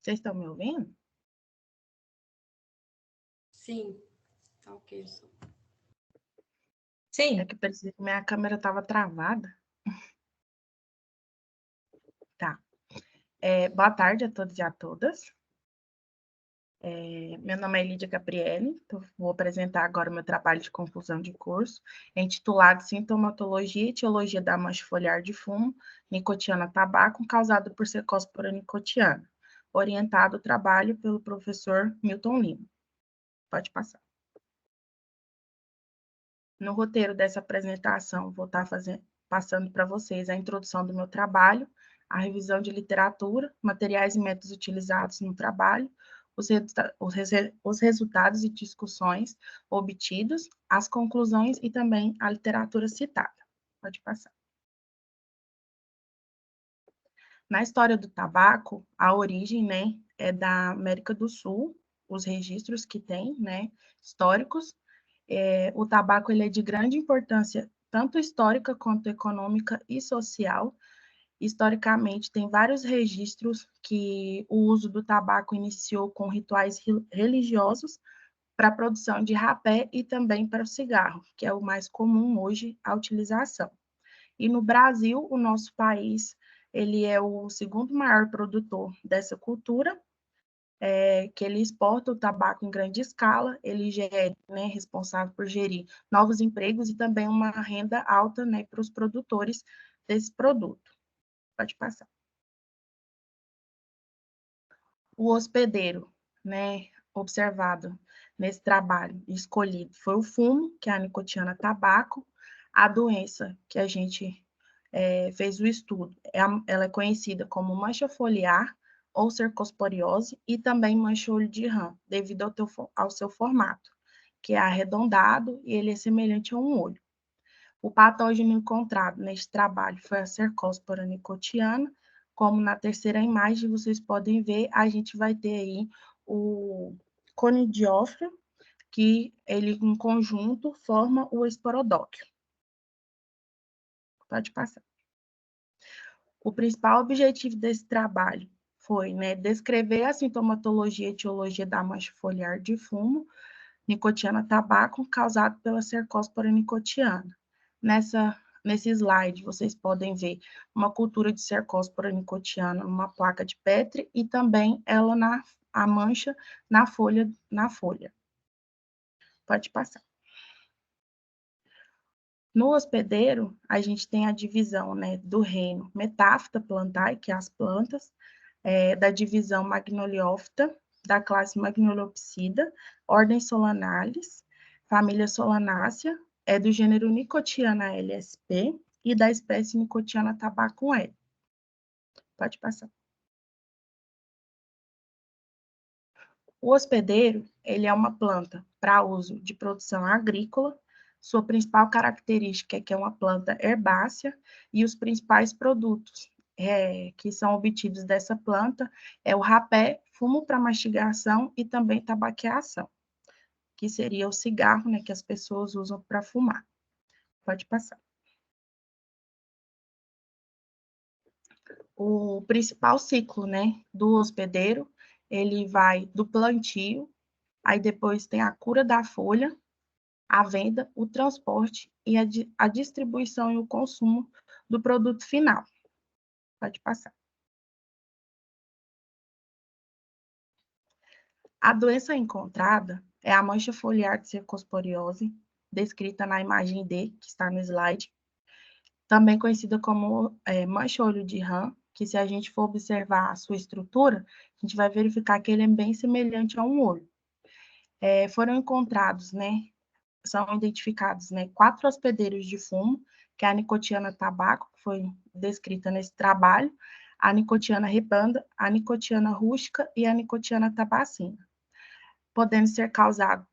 Vocês estão me ouvindo? Sim, tá ok. É que parecia que minha câmera estava travada. Tá. Boa tarde a todos e a todas. Meu nome é Lídia Gabriele, vou apresentar agora o meu trabalho de conclusão de curso, intitulado Sintomatologia e Etiologia da mancha foliar de fumo, nicotiana tabaco, causado por cercospora nicotiana, orientado o trabalho pelo professor Milton Lima. Pode passar. No roteiro dessa apresentação, vou estar passando para vocês a introdução do meu trabalho, a revisão de literatura, materiais e métodos utilizados no trabalho, os resultados e discussões obtidos, as conclusões e também a literatura citada. Pode passar. Na história do tabaco, a origem, né, é da América do Sul, os registros que tem, né, históricos. O tabaco ele é de grande importância, tanto histórica quanto econômica e social. Historicamente, tem vários registros que o uso do tabaco iniciou com rituais religiosos para a produção de rapé e também para o cigarro, que é o mais comum hoje a utilização. E no Brasil, o nosso país, ele é o segundo maior produtor dessa cultura, que ele exporta o tabaco em grande escala, ele é, né, responsável por gerir novos empregos e também uma renda alta, né, para os produtores desse produto. Pode passar. O hospedeiro, né, observado nesse trabalho escolhido foi o fumo, que é a nicotiana tabaco, a doença que a gente fez o estudo, ela é conhecida como mancha foliar ou cercosporiose e também mancha-olho de rã, devido ao seu formato, que é arredondado e ele é semelhante a um olho. O patógeno encontrado neste trabalho foi a cercospora nicotiana. Como na terceira imagem vocês podem ver, a gente vai ter aí o conidiófilo, que ele em conjunto forma o esporodóquio. Pode passar. O principal objetivo desse trabalho foi, né, descrever a sintomatologia e etiologia da mancha foliar de fumo, nicotiana tabaco, causado pela cercospora nicotiana. Nesse slide, vocês podem ver uma cultura de cercospora nicotiana numa placa de Petri e também ela a mancha na folha. Pode passar. No hospedeiro, a gente tem a divisão, né, do reino Metáfita plantae, que é as plantas, da divisão Magnoliófita, da classe Magnoliopsida, ordem Solanalis, família Solanácea, do gênero Nicotiana LSP e da espécie Nicotiana tabacum L. Pode passar. O hospedeiro, ele é uma planta para uso de produção agrícola. Sua principal característica é que é uma planta herbácea e os principais produtos que são obtidos dessa planta é o rapé, fumo para mastigação e também tabaqueação, que seria o cigarro, né, que as pessoas usam para fumar. Pode passar. O principal ciclo, né, do hospedeiro, ele vai do plantio, aí depois tem a cura da folha, a venda, o transporte e a distribuição e o consumo do produto final. Pode passar. A doença encontrada é a mancha foliar de cercosporiose, descrita na imagem D, que está no slide, também conhecida como mancha-olho de rã, que se a gente for observar a sua estrutura, a gente vai verificar que ele é bem semelhante a um olho. Foram encontrados, né, são identificados, né, 4 hospedeiros de fumo, que é a nicotiana tabaco, que foi descrita nesse trabalho, a nicotiana rebanda, a nicotiana rústica e a nicotiana tabacina, podendo ser causado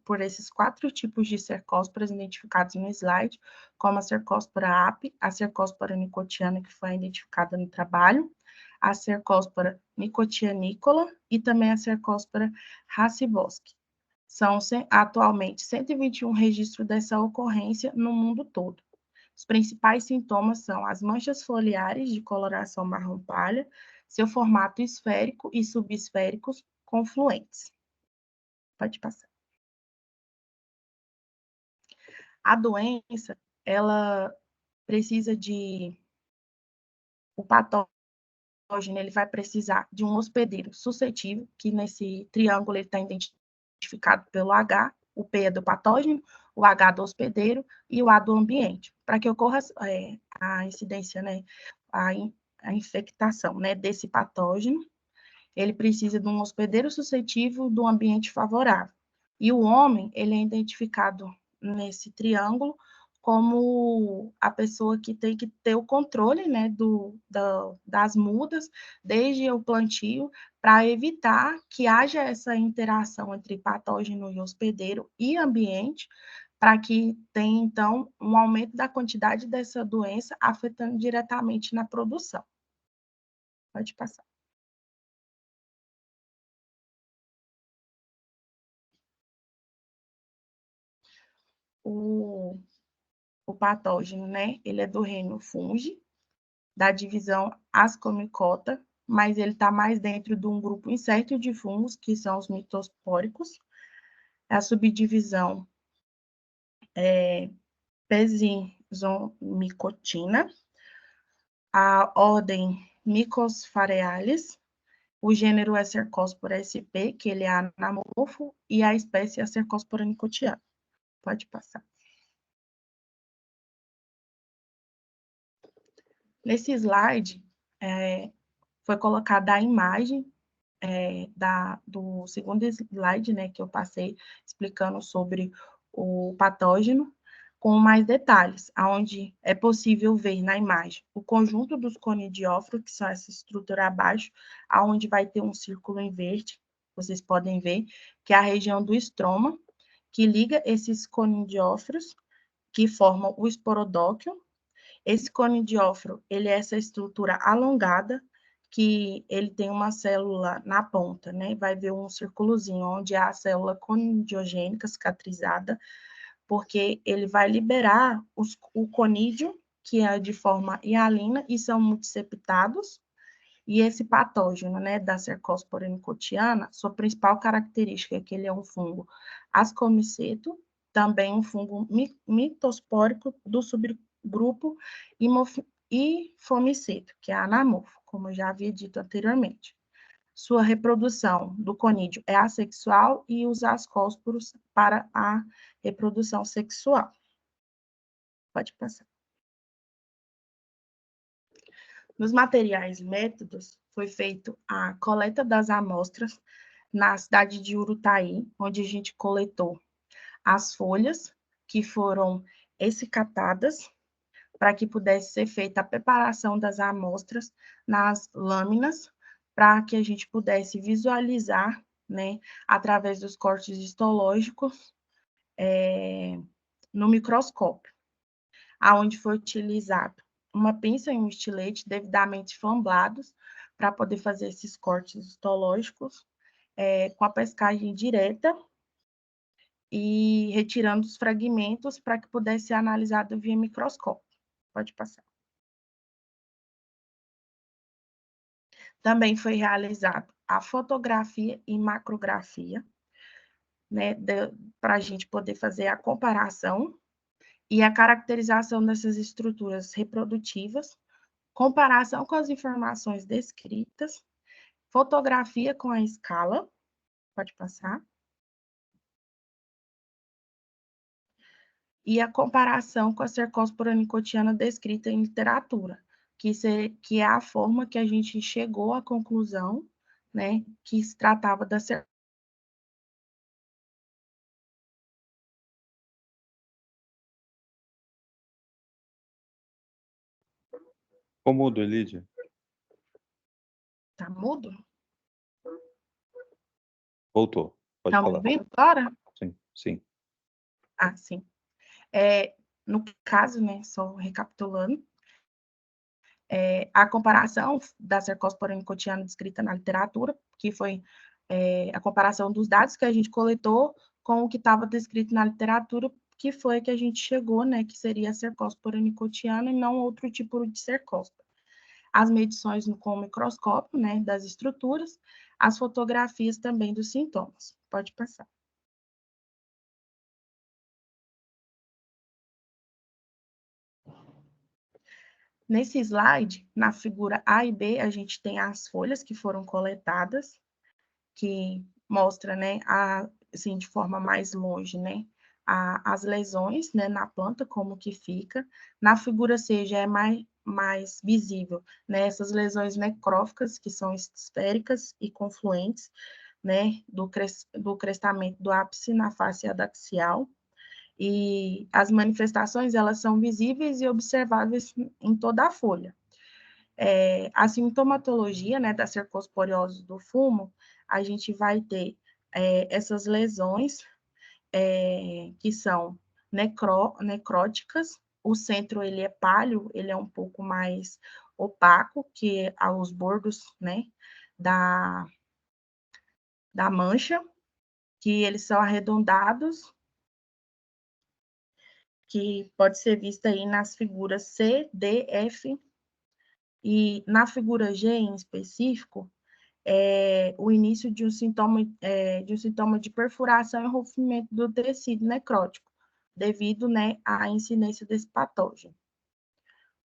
por esses 4 tipos de cercosporas identificados no slide, como a cercospora api, a cercospora nicotiana, que foi identificada no trabalho, a cercospora nicotianícola e também a cercospora raciboschi. São atualmente 121 registros dessa ocorrência no mundo todo. Os principais sintomas são as manchas foliares de coloração marrom palha, seu formato esférico e subesféricos confluentes. Pode passar. A doença, ela precisa de... O patógeno, ele vai precisar de um hospedeiro suscetível, que nesse triângulo ele está identificado pelo H, o P é do patógeno, o H do hospedeiro e o A do ambiente, para que ocorra a incidência, né, a infectação, né, desse patógeno. Ele precisa de um hospedeiro suscetível do ambiente favorável. E o homem, ele é identificado nesse triângulo como a pessoa que tem que ter o controle, né, das mudas desde o plantio, para evitar que haja essa interação entre patógeno e hospedeiro e ambiente, para que tenha, então, um aumento da quantidade dessa doença afetando diretamente na produção. Pode passar. O patógeno, né? Ele é do reino fungi, da divisão Ascomycota, mas ele está mais dentro de um grupo incerto de fungos, que são os mitospóricos. A subdivisão é Pesinzomicotina, a ordem Mycophareales, o gênero é Cercospora sp, que ele é anamorfo, e a espécie é Cercospora nicotiana. Pode passar. Nesse slide, foi colocada a imagem do segundo slide, né, que eu passei explicando sobre o patógeno, com mais detalhes, onde é possível ver na imagem o conjunto dos conidióforos, que são essa estrutura abaixo, aonde vai ter um círculo em verde, vocês podem ver, que é a região do estroma, que liga esses conidióforos, que formam o esporodóquio. Esse conidióforo, ele é essa estrutura alongada, que ele tem uma célula na ponta, né? Vai ver um círculozinho onde há a célula conidiogênica cicatrizada, porque ele vai liberar o conídeo, que é de forma hialina, e são multiseptados, e esse patógeno, né, da Cercospora nicotiana, sua principal característica é que ele é um fungo ascomiceto, também um fungo mitospórico do subgrupo hifomiceto, que é anamorfo, como eu já havia dito anteriormente. Sua reprodução do conídeo é assexual e usa ascósporos para a reprodução sexual. Pode passar. Nos materiais e métodos, foi feita a coleta das amostras na cidade de Urutaí, onde a gente coletou as folhas que foram essicatadas para que pudesse ser feita a preparação das amostras nas lâminas, para que a gente pudesse visualizar, né, através dos cortes histológicos, no microscópio, aonde foi utilizado uma pinça e um estilete devidamente flamblados para poder fazer esses cortes histológicos, com a pescagem direta e retirando os fragmentos para que pudesse ser analisado via microscópio. Pode passar. Também foi realizado a fotografia e macrografia, né, para a gente poder fazer a comparação e a caracterização dessas estruturas reprodutivas, comparação com as informações descritas, fotografia com a escala, pode passar, e a comparação com a cercospora nicotiana descrita em literatura, que é a forma que a gente chegou à conclusão, né, que se tratava da Ficou mudo, Lídia. Tá mudo? Voltou. Pode Tá me falar. ouvindo agora? Sim, sim. Ah, sim. No caso, né, só recapitulando, a comparação da cercospora nicotiana descrita na literatura, que foi a comparação dos dados que a gente coletou com o que estava descrito na literatura, que foi que a gente chegou, né, que seria a cercóspora nicotiana e não outro tipo de cercóspora. As medições com o microscópio, né, das estruturas, as fotografias também dos sintomas. Pode passar. Nesse slide, na figura A e B, a gente tem as folhas que foram coletadas, que mostra, né, assim, de forma mais longe, né, as lesões, né, na planta, como que fica. Na figura C já é mais visível, né, essas lesões necróficas, que são esféricas e confluentes, né, do crestamento do ápice na face adaxial. E as manifestações, elas são visíveis e observáveis em toda a folha. A sintomatologia, né, da cercosporiose do fumo, a gente vai ter essas lesões que são necróticas, o centro ele é pálio, ele é um pouco mais opaco que os bordos, né, da mancha, que eles são arredondados, que pode ser vista aí nas figuras C, D, F, e na figura G em específico, o início de um sintoma de perfuração e rompimento do tecido necrótico, devido, né, à incidência desse patógeno.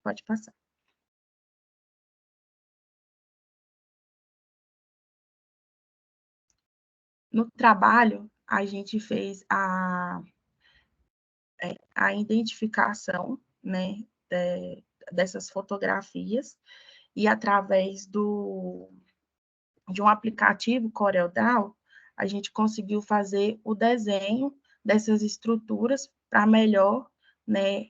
Pode passar. No trabalho, a gente fez a identificação, né, dessas fotografias, e através de um aplicativo, CorelDRAW, a gente conseguiu fazer o desenho dessas estruturas para melhor, né,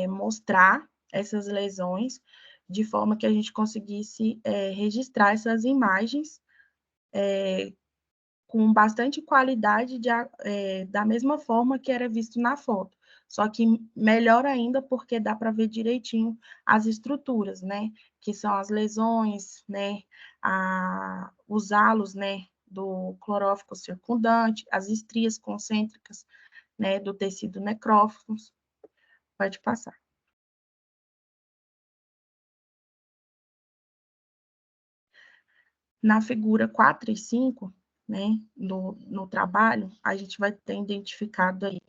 mostrar essas lesões, de forma que a gente conseguisse registrar essas imagens com bastante qualidade, da mesma forma que era visto na foto. Só que melhor ainda porque dá para ver direitinho as estruturas, né? Que são as lesões, né? Os halos, né? Do clorófico circundante, as estrias concêntricas, né? Do tecido necrófago. Pode passar. Na figura 4 e 5, né, no trabalho, a gente vai ter identificado aí,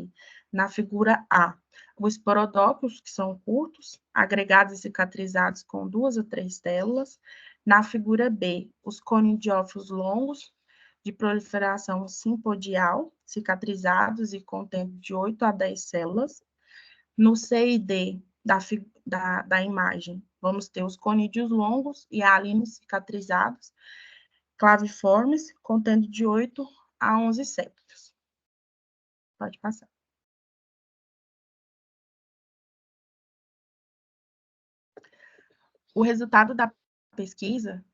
na figura A, os esporodócios, que são curtos, agregados e cicatrizados com 2 ou 3 células. Na figura B, os conidiófilos longos, de proliferação simpodial, cicatrizados e contendo de 8 a 10 células. No C e D da imagem, vamos ter os conídeos longos e álinos cicatrizados, claviformes, contendo de 8 a 11 septos. Pode passar. O resultado da pesquisa,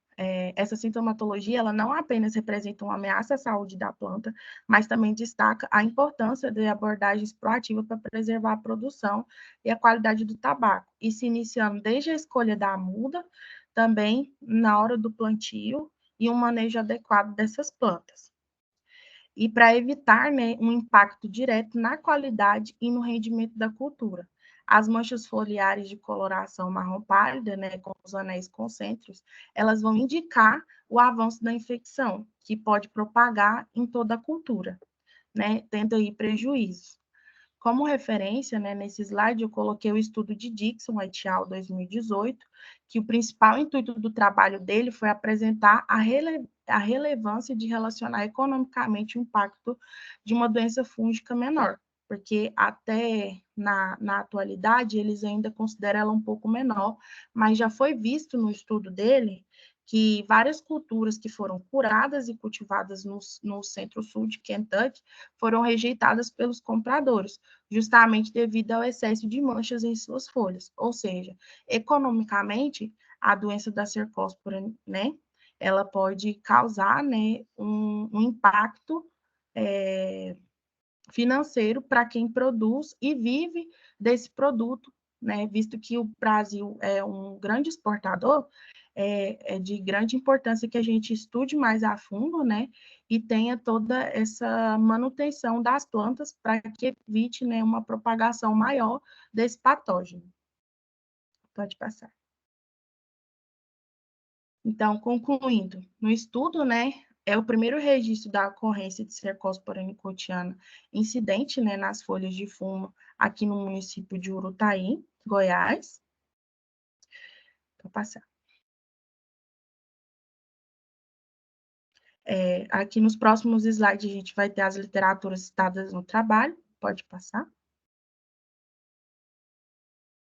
essa sintomatologia, ela não apenas representa uma ameaça à saúde da planta, mas também destaca a importância de abordagens proativas para preservar a produção e a qualidade do tabaco, e se iniciando desde a escolha da muda, também na hora do plantio e um manejo adequado dessas plantas. E para evitar, né, um impacto direto na qualidade e no rendimento da cultura. As manchas foliares de coloração marrom pálida, né, com os anéis concêntricos, elas vão indicar o avanço da infecção, que pode propagar em toda a cultura, né, tendo aí prejuízos. Como referência, né, nesse slide, eu coloquei o estudo de Dixon et al. 2018, que o principal intuito do trabalho dele foi apresentar a relevância de relacionar economicamente o impacto de uma doença fúngica menor, porque até na atualidade eles ainda consideram ela um pouco menor, mas já foi visto no estudo dele que várias culturas que foram curadas e cultivadas no centro-sul de Kentucky foram rejeitadas pelos compradores, justamente devido ao excesso de manchas em suas folhas. Ou seja, economicamente, a doença da cercóspora, né, ela pode causar, né, um impacto financeiro para quem produz e vive desse produto né, visto que o Brasil é um grande exportador, é de grande importância que a gente estude mais a fundo, né, e tenha toda essa manutenção das plantas para que evite, né, uma propagação maior desse patógeno. Pode passar. Então, concluindo, no estudo, né, é o primeiro registro da ocorrência de cercospora nicotiana incidente, né, nas folhas de fumo aqui no município de Urutaí, Goiás. Vou passar. Aqui nos próximos slides a gente vai ter as literaturas citadas no trabalho. Pode passar.